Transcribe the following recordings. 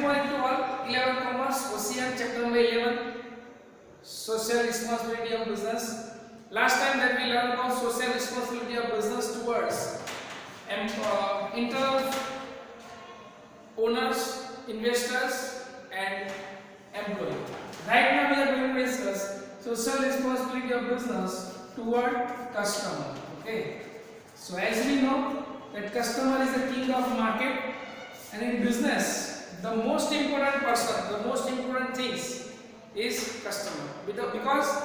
morning to all. 11 Commerce, OCM, chapter number 11, Social Responsibility of Business. Last time that we learned about social responsibility of business towards internal owners, investors, and employees. Right now we are going to discuss social responsibility of business toward customer. Okay. So as we know that customer is the king of market, and in business the most important person, the most important things is customer. Because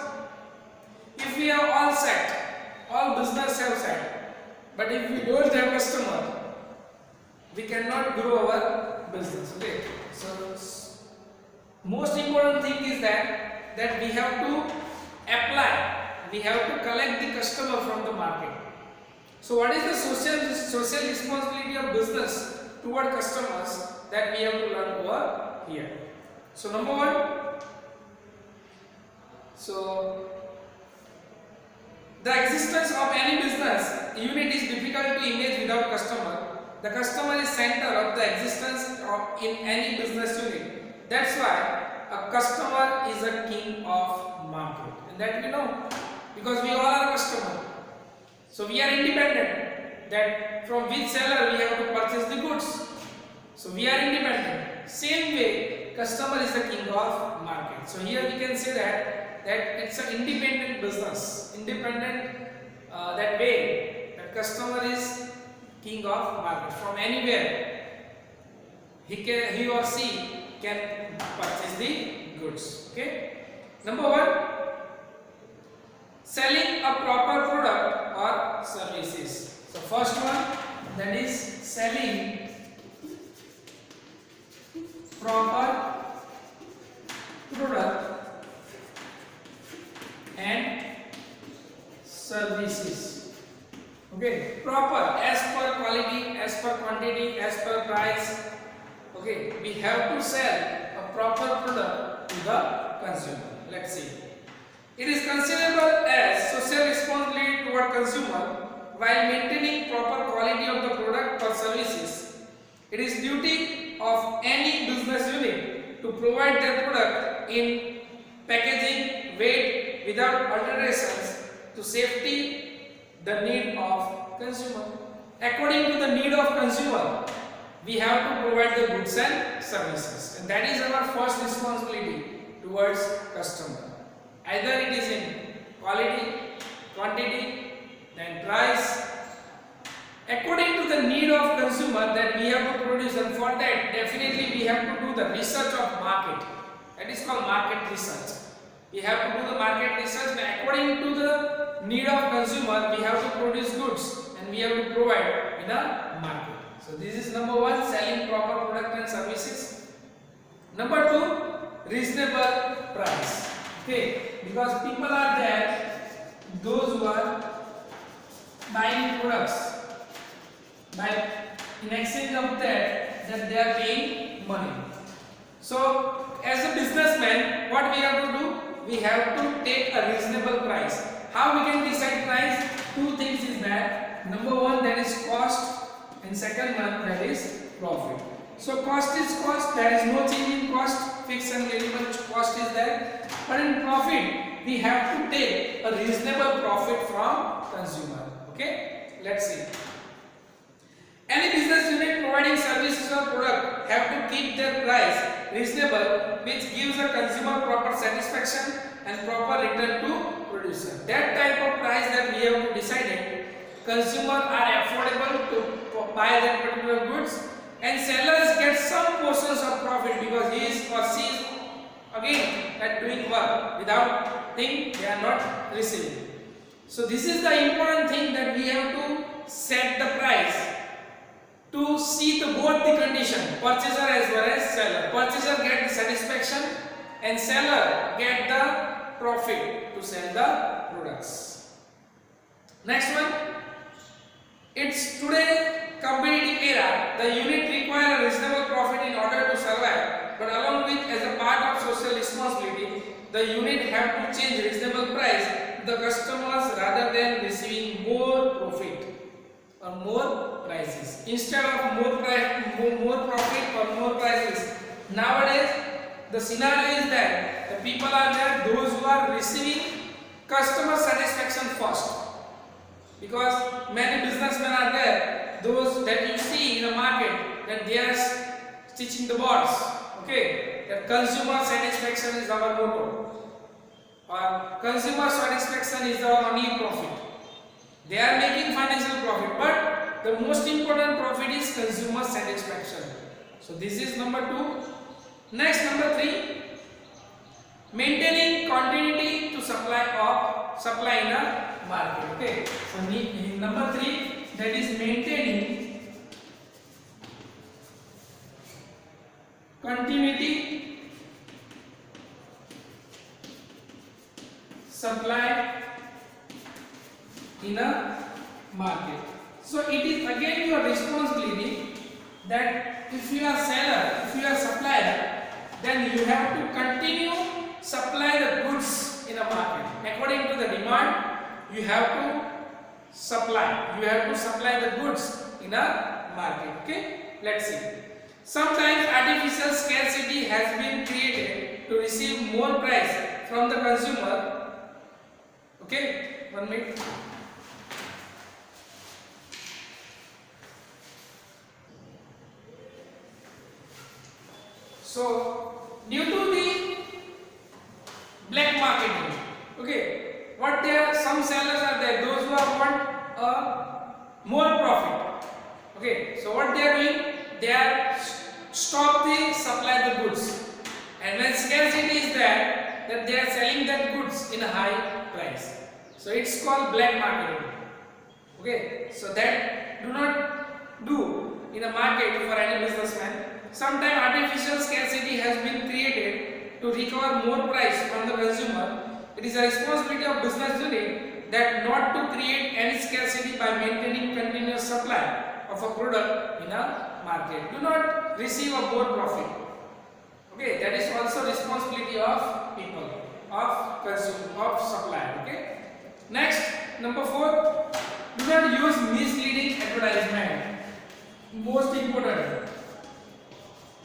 if we are all set, all business have set, but if we don't have customer, we cannot grow our business. Okay. So most important thing is that we have to apply, we have to collect the customer from the market. So what is the social responsibility of business toward customers that we have to learn over here? So number one, so the existence of any business unit is difficult to imagine without customer. The customer is center of the existence of in any business unit. That's why a customer is a king of market, and that we know because we all are customer. So we are independent, that from which seller we have to purchase the goods. So we are independent. Same way, customer is the king of market. So here we can say that it's an independent business, independent that way. The customer is king of market. From anywhere, he or she can purchase the goods. Okay. Number one, selling a proper product or services. So first one, that is selling proper product and services. Okay, proper as per quality, as per quantity, as per price. Okay, we have to sell a proper product to the consumer. Let's see. It is considerable as social responsibility toward consumer while maintaining proper quality of the product or services. It is duty of any business unit to provide their product in packaging, weight, without alterations to safety the need of consumer. According to the need of consumer, we have to provide the goods and services, and that is our first responsibility towards customer. Either it is in quality, quantity, then price. According to the need of consumer that we have to produce, and for that definitely we have to do the research of market. That is called market research. We have to do the market research, and according to the need of consumer we have to produce goods and we have to provide in a market. So this is number one, selling proper product and services. Number two, reasonable price. Okay, because people are there, those who are buying products, by in exchange of that they are paying money. So as a businessman, what we have to do? We have to take a reasonable price. How we can decide price? Two things is that number one, that is cost, and second one, that is profit. So cost is cost, there is no change in cost, fixed and variable cost is there. But in profit, we have to take a reasonable profit from consumer. Okay, let's see. Any business unit providing services or product have to keep their price reasonable, which gives a consumer proper satisfaction and proper return to producer. That type of price that we have to decide, consumer are affordable to buy that particular goods, and sellers get some portions of profit because he is or she is again at doing work, without thing they are not receiving. So this is the important thing, that we have to set the price to see both the condition, purchaser as well as seller. Purchaser get the satisfaction and seller get the profit to sell the products. Next one, it's today competitive era, the unit require a reasonable profit in order to survive, but along with, as a part of social responsibility, the unit have to change reasonable price to the customers rather than receiving more profit or more prices. Instead of more profit or more prices, Nowadays, the scenario is that the people are there, those who are receiving customer satisfaction first. Because many businessmen are there, those that you see in the market, that they are stitching the boards. Okay, that consumer satisfaction is our motto. Or consumer satisfaction is our only profit. They are making financial profit, but the most important profit is consumer satisfaction. So this is number 2. Next, number 3, maintaining continuity to supply in a market. Okay, so number 3, that is maintaining continuity supply in a market. So it is again your responsibility that if you are seller, if you are supplier, then you have to continue supply the goods in a market according to the demand. You have to supply the goods in a market. Okay, let's see. Sometimes artificial scarcity has been created to receive more price from the consumer. Okay, 1 minute. So due to the black marketing, okay, what there, some sellers are there, those who want more profit. Okay, so what they are doing, they are stop the supply the goods, and when scarcity is there, that they are selling that goods in a high price. So it's called black marketing. Okay, so that do not do in a market for any businessman. Sometimes artificial scarcity has been created to recover more price from the consumer. It is a responsibility of business unit that not to create any scarcity by maintaining continuous supply of a product in a market. Do not receive a more profit. Okay, that is also responsibility of people, of consumer, of supplier. Okay. Next, number 4, do not use misleading advertisement. Most important.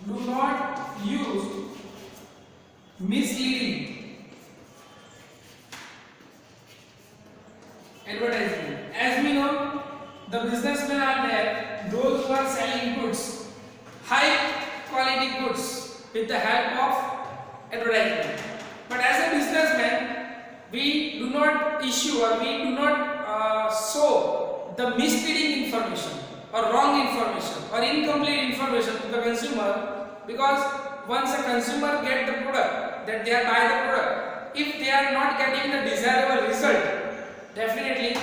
Do not use misleading advertisement. As we know, the businessmen are there, those who are selling goods, high quality goods with the help of advertisement. But as a businessman, we do not issue or we do not show the misleading information or wrong information or incomplete information to the consumer, because once a consumer get the product, that they are buy the product, if they are not getting the desirable result, definitely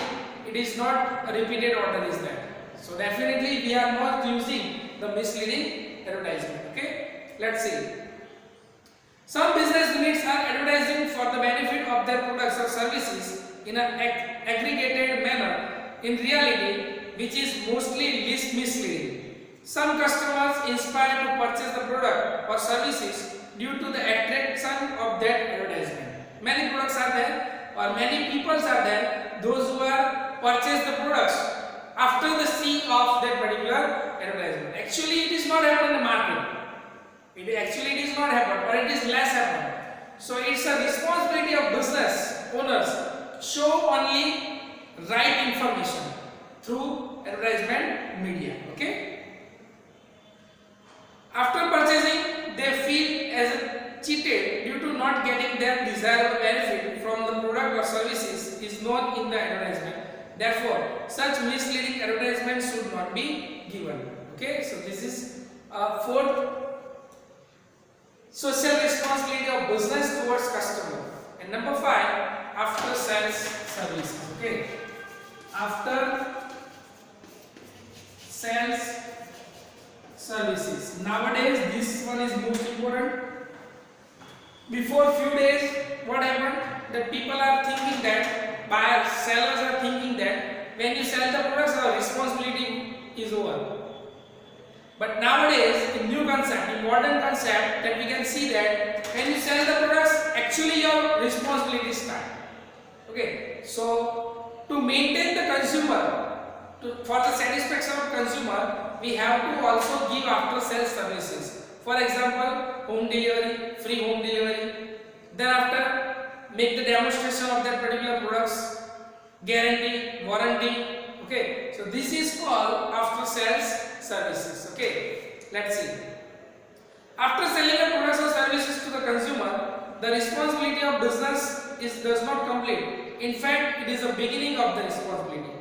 it is not a repeated order is there. So definitely we are not using the misleading advertisement. Okay, let's see. Some business units are advertising for the benefit of their products or services in an aggregated manner. In reality, which is mostly misleading. Some customers inspired to purchase the product or services due to the attraction of that advertisement. Many products are there, or many people are there, those who are purchase the products after the see of that particular advertisement. Actually, it is not happening in the market. It is not happen, or it is less happen. So it's a responsibility of business owners show only right information through advertisement media. Okay. After purchasing, they feel as cheated due to not getting their desirable benefit from the product or services is known in the advertisement. Therefore, such misleading advertisements should not be given. Okay. So this is fourth, social responsibility of business towards customer. And number 5, after sales services. Okay, after sales services. Nowadays, this one is most important. Before few days, what happened? That people are thinking that buyers, sellers are thinking that when you sell the products, our responsibility is over. But nowadays, in new concept, in modern concept, that we can see that when you sell the products, actually your responsibility starts. Okay, so to maintain the consumer, for the satisfaction of consumer, we have to also give after sales services. For example, home delivery, free home delivery. Then after, make the demonstration of that particular products, guarantee, warranty. Okay, so this is called after sales services. Okay, let's see. After selling the products or services to the consumer, the responsibility of business does not complete. In fact, it is the beginning of the responsibility.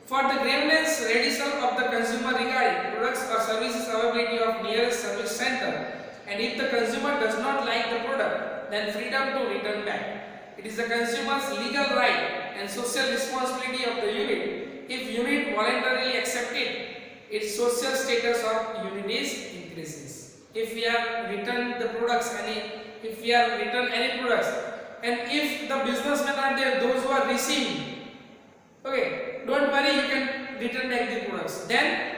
For the grievance redressal of the consumer regarding products or services availability of nearest service center, and if the consumer does not like the product, then freedom to return back. It is the consumer's legal right and social responsibility of the unit. If unit voluntarily accepted, its social status of unit is increases. If we are return the products, if we are return any products, and if the businessmen are there, those who are receiving, okay, don't worry, you can return back the products. Then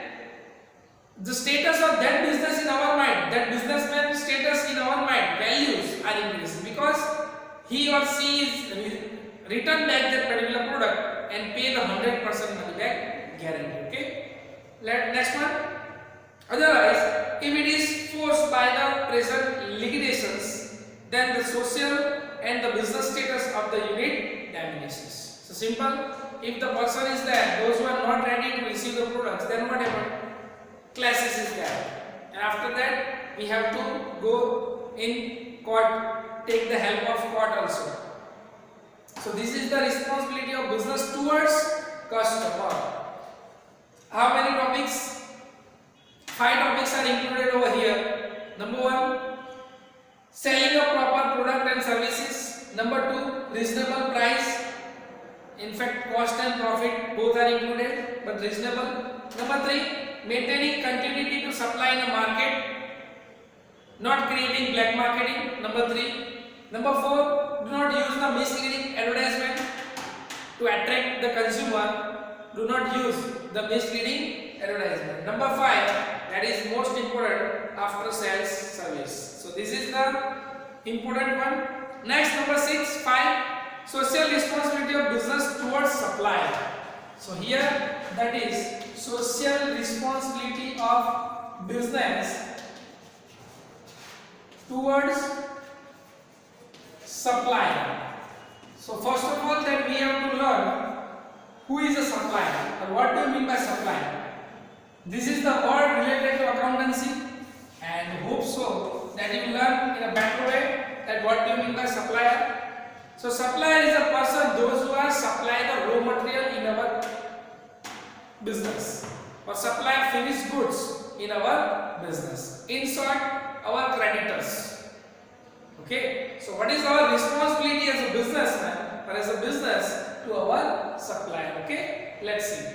the status of that business in our mind, that businessman status in our mind, values are increasing, because he or she is return back that particular product and pay the 100% money back guarantee. Okay, next one. Otherwise, if it is forced by the present liquidations, then the social and the business status of the unit diminishes. So simple. If the person is there, those who are not ready to receive the products, then what happens? Classes is there, and after that we have to go in court, take the help of court also. So this is the responsibility of business towards customer. How many topics? 5 topics are included over here. Number 1, selling a proper product and services. Number 2, reasonable price. In fact, cost and profit both are included, but reasonable. Number 3, maintaining continuity to supply in a market, not creating black marketing. Number 3. Number 4, do not use the misleading advertisement to attract the consumer. Do not use the misleading advertisement. Number 5, that is most important, after sales service. So this is the important one. Next, number 6, 5, social responsibility of business towards supplier. So here, that is social responsibility of business towards supplier. So first of all, that we have to learn who is a supplier, or what do you mean by supplier. This is the word related to accountancy, and hope so that you learn in a better way that what do you mean by supplier. So supplier is a person, those who are supply the raw material in our business, or supply finished goods in our business. In short, our creditors. Okay, so what is our responsibility as a businessman or as a business to our supplier? Okay, let's see.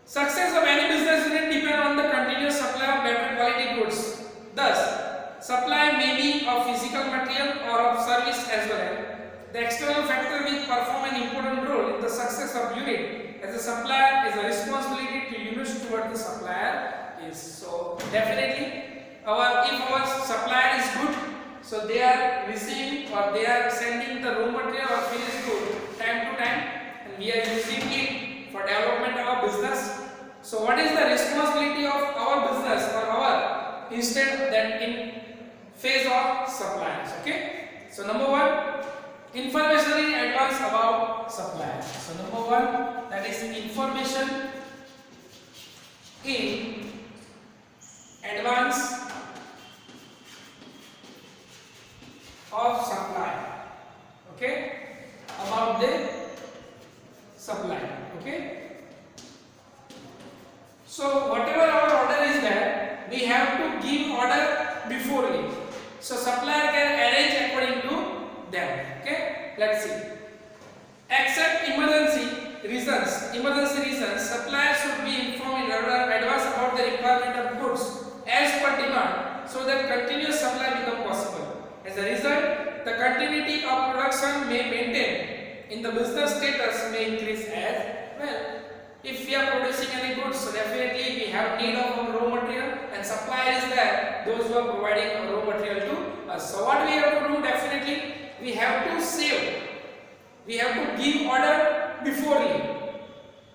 Success of any business unit depend on the continuous supply of better quality goods. Thus, supply may be of physical material or of service as well. The external factor which perform an important role in the success of unit as a supplier is a responsibility to units toward the supplier is. So definitely, if our supplier is good, so they are receiving or they are sending the raw material or finished good time to time, and we are using it for development of our business. So what is the responsibility of our business or our, instead that in phase of suppliers? Okay, so number 1, information in advance about suppliers. So number 1, that is information in advance of supply. Okay, about the supply. Okay, so whatever our order is there, we have to give order beforely, so supplier can arrange according to them. Okay, let's see. Except emergency reasons, supplier should be informed in advance about the requirement of goods as per demand, so that continuous supply become possible. As a result, the continuity of production may maintain in the business status may increase as well. If we are producing any goods, so definitely we have need of raw material, and supplier is there, those who are providing raw material to us. So what we have to do, definitely we have to save, we have to give order beforely,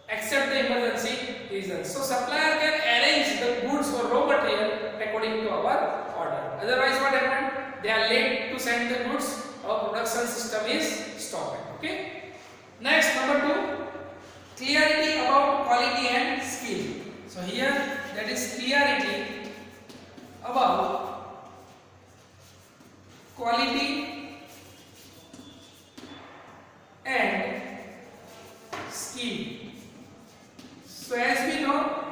except the emergency reasons. So supplier can arrange the goods or raw material according to our order. Otherwise, what happened? They are late to send the goods. Our production system is stopped. Okay. Next, number 2, clarity about quality and skill. So here, that is clarity about quality and skill. So as we know,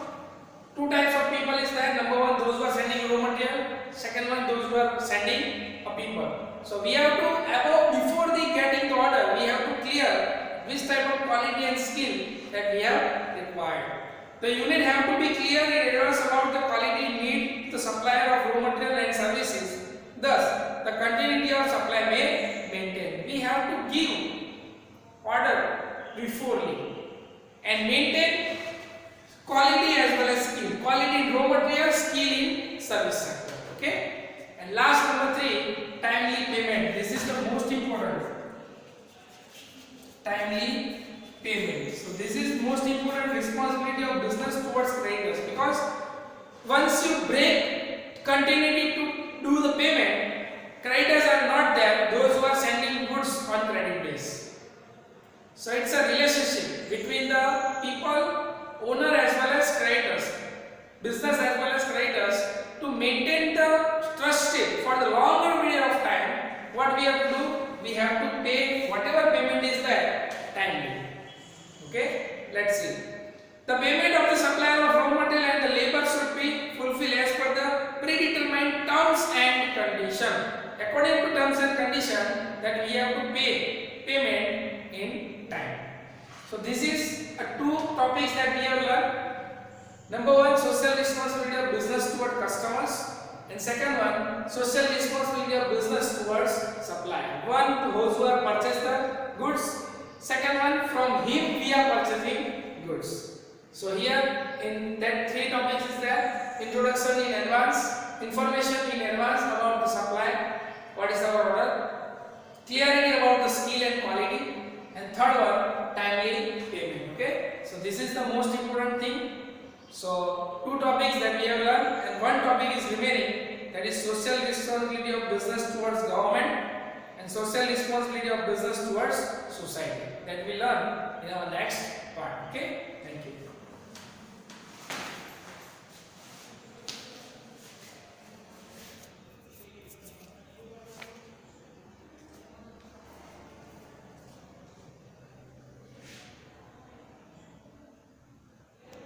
two types of people is there. Number one, those who are sending raw material. Second one, those who are sending a people. So we have to, before the getting the order, we have to clear which type of quality and skill that we have required. The unit have to be clear in advance about the quality need the supplier of raw material and services. Thus, the continuity of supply may maintain. We have to give order beforely and maintain quality as well as skill. Quality in raw material, skill in service sector. Okay. And last, number 3, timely payment. This is the most important. Timely payment. So this is most important responsibility of business towards creditors, because once you break continuity to do the payment, creditors are not there, those who are sending goods on credit base. So it's a relationship between the people, owner as well as creditors, business as well as creditors. To maintain the trusted for the longer period of time, what we have to do? We have to pay whatever payment is there timely. Okay, let's see. The payment of the supplier of raw material and the labor should be fulfilled as per the predetermined terms and condition. According to terms and condition, that we have to pay payment in time. So this is two topics that we have learned. Number one, social responsibility of business toward customers, and second one, social responsibility of business towards supplier. One, to those who are purchased the goods. Second one, from him we are purchasing goods. So here in that 3 topics is there: introduction in advance, information in advance about the supply, what is our order, clarity about the skill and quality, and third one, timely payment. Okay, so this is the most important thing. So 2 topics that we have learned, and 1 topic is remaining, that is social responsibility of business towards government and social responsibility of business towards society, that we learn in our next part. Okay.